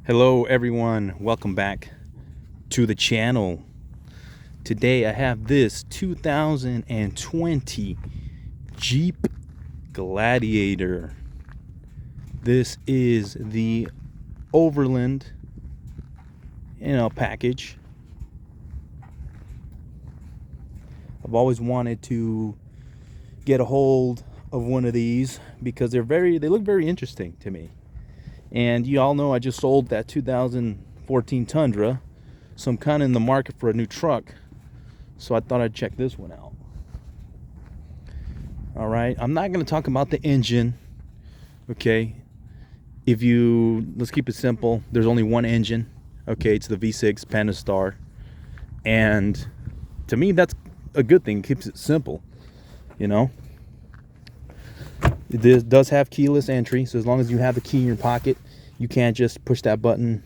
Hello everyone, welcome back to the channel. Today I have this 2020 Jeep Gladiator. This is the Overland package. I've always wanted to get a hold of one of these because they look very interesting to me. And you all know I just sold that 2014 Tundra, so I'm kind of in the market for a new truck. So I thought I'd check this one out. All right, I'm not going to talk about the engine. Okay, let's keep it simple. There's only one engine. Okay, it's the V6 Pentastar, and to me that's a good thing. It keeps it simple, It does have keyless entry, so as long as you have the key in your pocket, you can't just push that button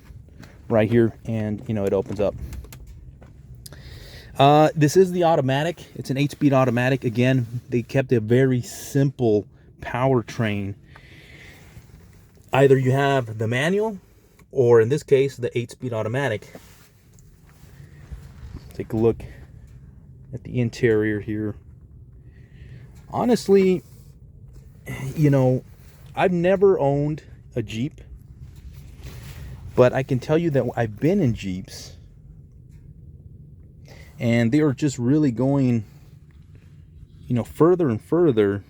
right here and it opens up. This is the automatic. It's an 8-speed automatic. Again, they kept a very simple powertrain. Either you have the manual, or in this case, the 8-speed automatic. Take a look at the interior here. Honestly, I've never owned a Jeep, but I can tell you that I've been in Jeeps, and they are just really going, further and further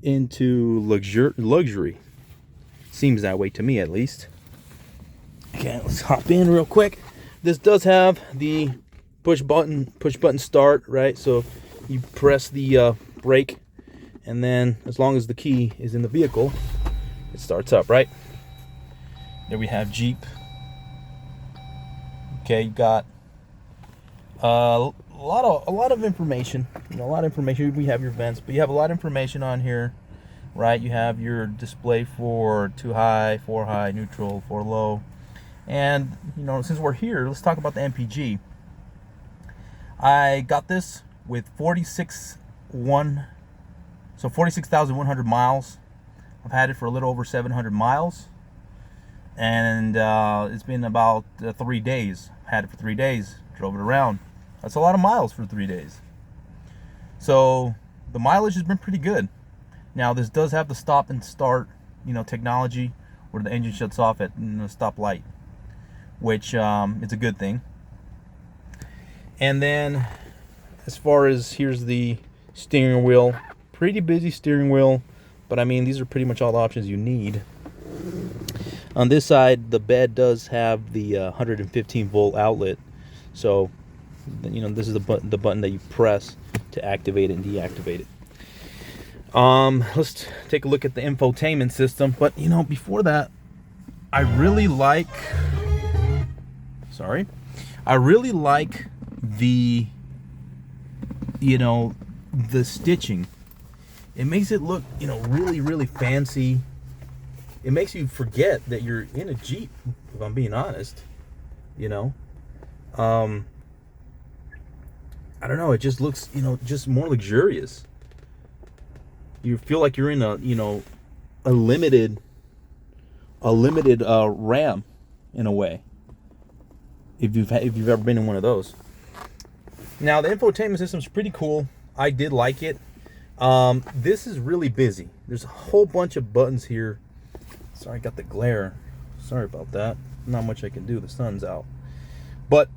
into luxury. Seems that way to me, at least. Okay, let's hop in real quick. This does have the push button start, right? So you press the brake, and then as long as the key is in the vehicle, it starts up, right? There we have Jeep. Okay, you got a lot of information. A lot of information. We have your vents, but you have a lot of information on here, right? You have your display for 2 high, 4 high, neutral, 4 low. And since we're here, let's talk about the MPG. I got this with 46,100 miles. I've had it for a little over 700 miles, and it's been about 3 days. Had it for 3 days, drove it around. That's a lot of miles for 3 days. So the mileage has been pretty good. Now this does have the stop and start, technology, where the engine shuts off at the stop light, which is a good thing. And then as far as, here's the steering wheel. Pretty busy steering wheel, but I mean, these are pretty much all the options you need. On this side, the bed does have the 115 volt outlet, so this is the button that you press to activate it and deactivate it. Let's take a look at the infotainment system. But before that, I really like the the stitching. It makes it look, really, really fancy. It makes you forget that you're in a Jeep, if I'm being honest. I don't know. It just looks, just more luxurious. You feel like you're in a limited Ram, in a way. If you've ever been in one of those. Now the infotainment system is pretty cool. I did like it. This is really busy. There's a whole bunch of buttons here. Sorry, I got the glare. Sorry about that. Not much I can do. The sun's out. But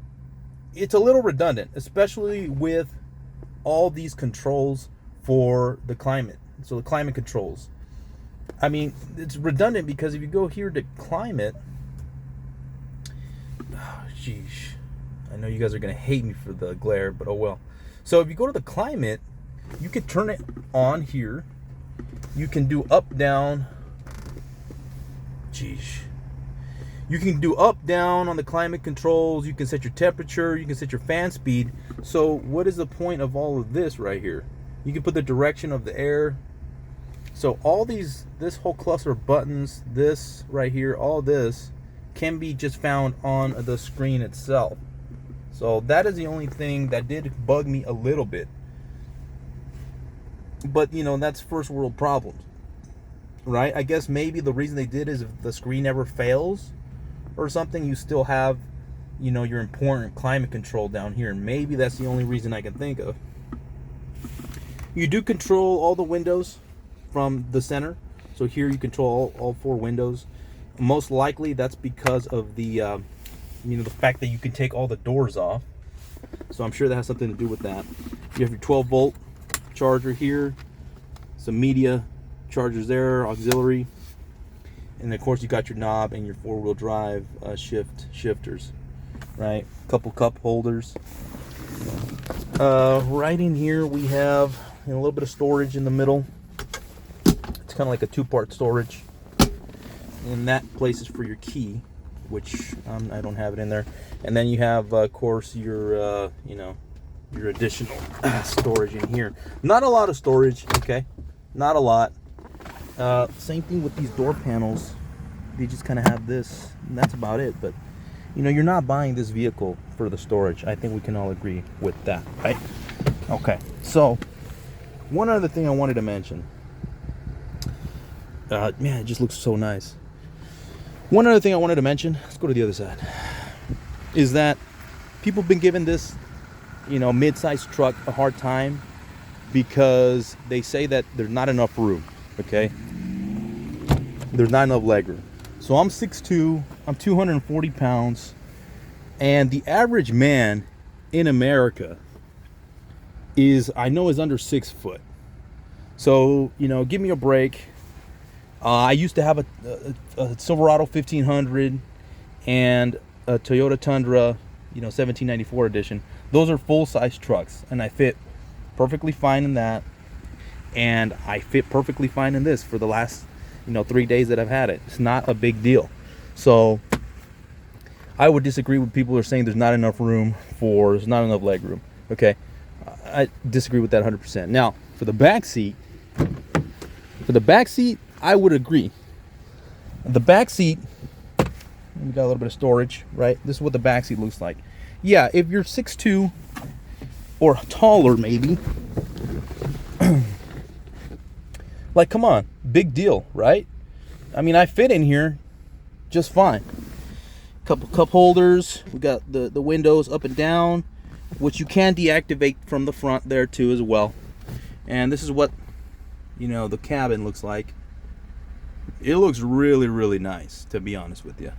it's a little redundant, especially with all these controls for the climate. So the climate controls. I mean, it's redundant because if you go here to climate, sheesh. I know you guys are going to hate me for the glare, but oh well. So if you go to the climate, you can turn it on here. You can do up, down. Geez. You can do up, down on the climate controls. You can set your temperature. You can set your fan speed. So what is the point of all of this right here? You can put the direction of the air. So all this whole cluster of buttons, this right here, all this can be just found on the screen itself. So that is the only thing that did bug me a little bit. But that's first world problems. right? I guess maybe the reason they did is if the screen ever fails or something, you still have, you know, your important climate control down here. And maybe that's the only reason I can think of. You do control all the windows from the center. So here you control all 4 windows. Most likely that's because of the, you know, the fact that you can take all the doors off. So I'm sure that has something to do with that. You have your 12-volt charger here, some media chargers there, auxiliary, and of course you got your knob and your 4-wheel drive shifters, right? Couple cup holders. Right in here we have a little bit of storage in the middle. It's kind of like a 2-part storage, and that place is for your key, which I don't have it in there. And then you have, of course, your you know, your additional storage in here. Not a lot of storage, okay? Not a lot. Same thing with these door panels. They just kind of have this, and that's about it. But you know, you're not buying this vehicle for the storage. I think we can all agree with that, right? Okay. So one other thing I wanted to mention. Man, it just looks so nice. One other thing I wanted to mention, let's go to the other side, is that people have been giving this, you know, mid-sized truck a hard time because they say that there's not enough room, okay? There's not enough leg room. So I'm 6'2", I'm 240 pounds, and the average man in America is under 6 foot. So, you know, give me a break. I used to have a Silverado 1500 and a Toyota Tundra, you know, 1794 edition. Those are full-size trucks, and I fit perfectly fine in that, and I fit perfectly fine in this for the last, you know, 3 days that I've had it. It's not a big deal. So I would disagree with people who are saying there's not enough leg room. Okay, I disagree with that 100%. Now, for the back seat, I would agree. The back seat, we got a little bit of storage, right? This is what the back seat looks like. Yeah, if you're 6'2" or taller, maybe. Like, come on, big deal, right? I mean, I fit in here just fine. Couple cup holders. We got the windows up and down, which you can deactivate from the front there too as well. And this is what, you know, the cabin looks like. It looks really, really nice, to be honest with you.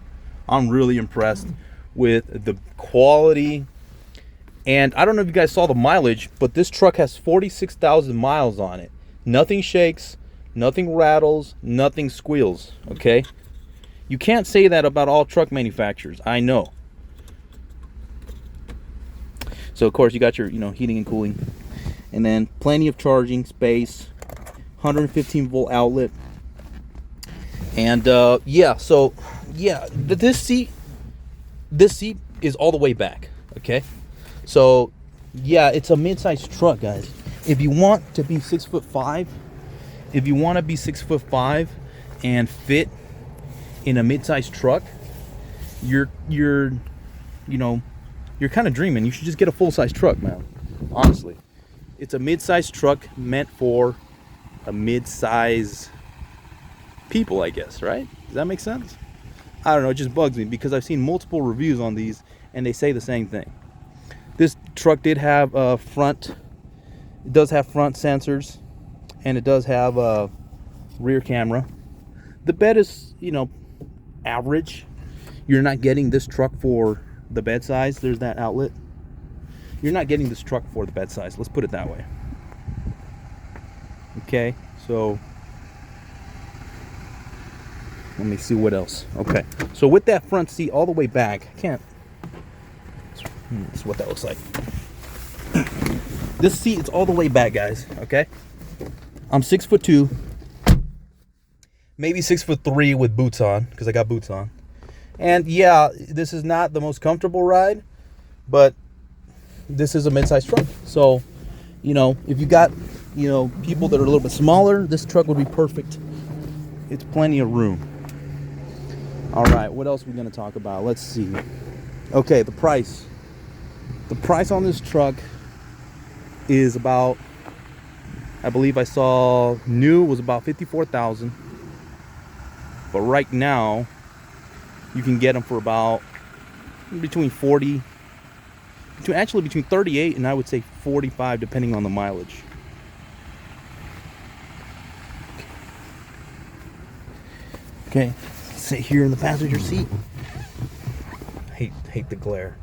I'm really impressed with the quality. And I don't know if you guys saw the mileage, but this truck has 46,000 miles on it. Nothing shakes, nothing rattles, nothing squeals, okay? You can't say that about all truck manufacturers, I know. So of course you got your, you know, heating and cooling, and then plenty of charging space, 115 volt outlet. And yeah, so yeah, this seat is all the way back, okay? So yeah, it's a mid-sized truck, guys. If you want to be 6'5", if you want to be 6'5" and fit in a mid-sized truck, you're you know, you're kind of dreaming. You should just get a full-size truck, man. Honestly, it's a mid-sized truck meant for a mid-size people, I guess, right? Does that make sense? I don't know, it just bugs me because I've seen multiple reviews on these and they say the same thing. This truck did have it does have front sensors, and it does have a rear camera. The bed is, you know, average. You're not getting this truck for the bed size. There's that outlet. You're not getting this truck for the bed size, let's put it that way. Okay, so let me see what else. Okay, so with that front seat all the way back, I can't. This is what that looks like. This seat is all the way back, guys. Okay, I'm 6'2", maybe 6'3" with boots on, because I got boots on. And yeah, this is not the most comfortable ride, but this is a mid-sized truck. So, you know, if you got, you know, people that are a little bit smaller, this truck would be perfect. It's plenty of room. All right, what else are we going to talk about? Let's see. Okay, the price. The price on this truck is about, I believe I saw new was about $54,000. But right now, you can get them for about between 38 and I would say 45, depending on the mileage. Okay, sit here in the passenger seat. Hate the glare.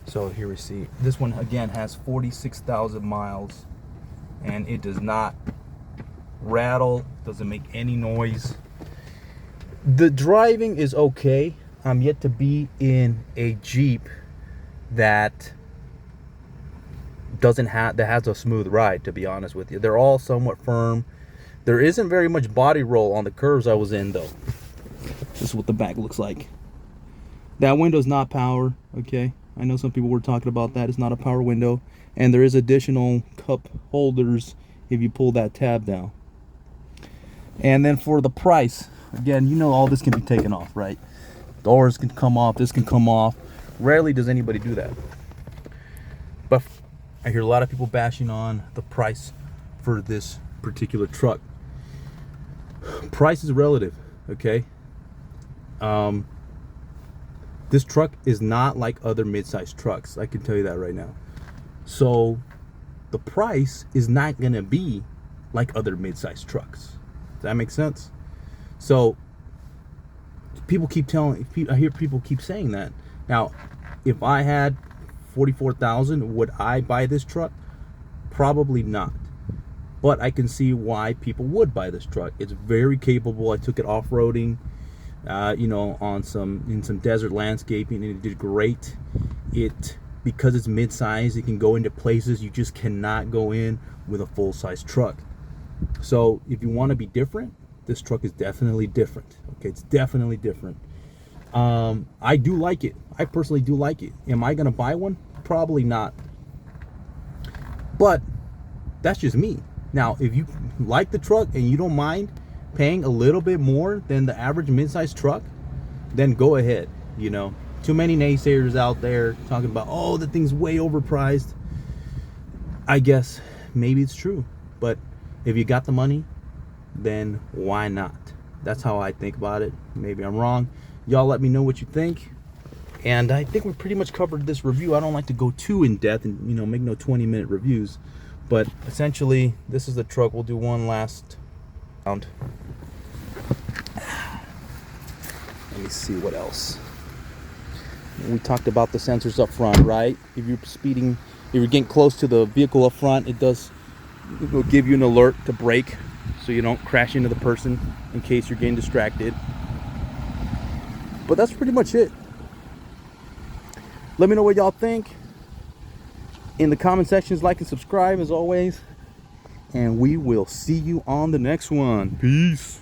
So here we see this one again has 46,000 miles, and it does not rattle, doesn't make any noise. The driving is okay. I'm yet to be in a Jeep that has a smooth ride, to be honest with you. They're all somewhat firm. There isn't very much body roll on the curves I was in, though. This is what the back looks like. That window's not power, okay? I know some people were talking about that. It's not a power window. And there is additional cup holders if you pull that tab down. And then for the price, again, you know all this can be taken off, right? Doors can come off, this can come off. Rarely does anybody do that. But I hear a lot of people bashing on the price for this particular truck. Price is relative, okay? This truck is not like other mid-sized trucks. I can tell you that right now. So the price is not gonna be like other mid-sized trucks. Does that make sense? So people keep I hear people keep saying that. Now, if I had 44,000, would I buy this truck? Probably not. But I can see why people would buy this truck. It's very capable. I took it off-roading, you know, in some desert landscaping, and it did great. Because it's mid-size, it can go into places you just cannot go in with a full-size truck. So if you want to be different, this truck is definitely different. Okay, it's definitely different. I do like it. I personally do like it. Am I gonna buy one? Probably not. But that's just me. Now, if you like the truck and you don't mind paying a little bit more than the average mid-sized truck, then go ahead. You know, too many naysayers out there talking about, oh, the thing's way overpriced. I guess maybe it's true, but if you got the money, then why not? That's how I think about it. Maybe I'm wrong. Y'all let me know what you think. And I think we pretty much covered this review. I don't like to go too in depth and, you know, make no 20-minute reviews. But essentially, this is the truck. We'll do one last round. Let me see what else. We talked about the sensors up front, right? If you're speeding, if you're getting close to the vehicle up front, it will give you an alert to brake so you don't crash into the person in case you're getting distracted. But that's pretty much it. Let me know what y'all think in the comment sections. Like and subscribe as always, and we will see you on the next one. Peace.